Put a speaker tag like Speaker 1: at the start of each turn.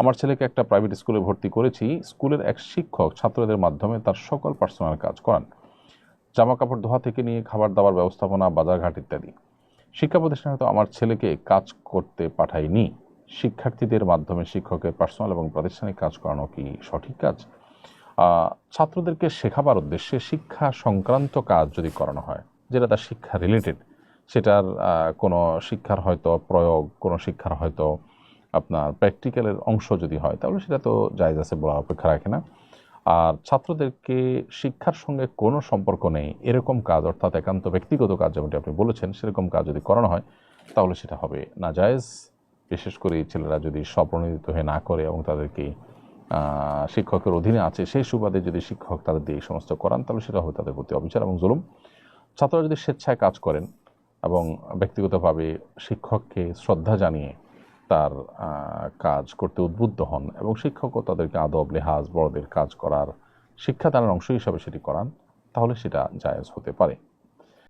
Speaker 1: আমার ছেলেকে একটা প্রাইভেট স্কুলে ভর্তি করেছি। স্কুলের এক শিক্ষক ছাত্রদের মাধ্যমে তার সকল পার্সোনাল কাজ করান, জামা কাপড় ধোয়া থেকে নিয়ে খাবার দাবার ব্যবস্থাপনা, বাজারঘাট ইত্যাদি। শিক্ষা প্রতিষ্ঠানে তো আমার ছেলেকে কাজ করতে পাঠাইনি। শিক্ষার্থীদের মাধ্যমে শিক্ষকের পার্সোনাল এবং প্রাতিষ্ঠানিক কাজ করানো কি সঠিক কাজ? ছাত্রদেরকে শেখাবার উদ্দেশ্যে শিক্ষা সংক্রান্ত কাজ যদি করানো হয়, যেটা তার শিক্ষা রিলেটেড, সেটার কোনো শিক্ষার হয়তো প্রয়োগ, কোনো শিক্ষার হয়তো আপনার প্র্যাকটিক্যালের অংশ যদি হয়, তাহলে সেটা তো জায়েজ আছে, বলা অপেক্ষা রাখে না। আর ছাত্রদেরকে শিক্ষার সঙ্গে কোনো সম্পর্ক নেই এরকম কাজ, অর্থাৎ একান্ত ব্যক্তিগত কাজ যেমনটি আপনি বলেছেন, সেরকম কাজ যদি করানো হয় তাহলে সেটা হবে নাজায়েজ। বিশেষ করে ছেলেরা যদি স্বপ্রণোদিত হয়ে না করে এবং তাদেরকে শিক্ষকের অধীনে আছে সেই সুবাদে যদি শিক্ষক তাদের দিয়ে এই সমস্ত করান, তাহলে সেটা হবে তাদের প্রতি অবিচার এবং জুলুম। ছাত্ররা যদি স্বেচ্ছায় কাজ করেন এবং ব্যক্তিগতভাবে শিক্ষককে শ্রদ্ধা জানিয়ে তার কাজ করতে উদ্বুদ্ধ হন এবং শিক্ষকও তাদেরকে আদব লেহাজ, বড়দের কাজ করার শিক্ষাদানের অংশ হিসাবে সেটি করান, তাহলে সেটা জায়েজ হতে পারে।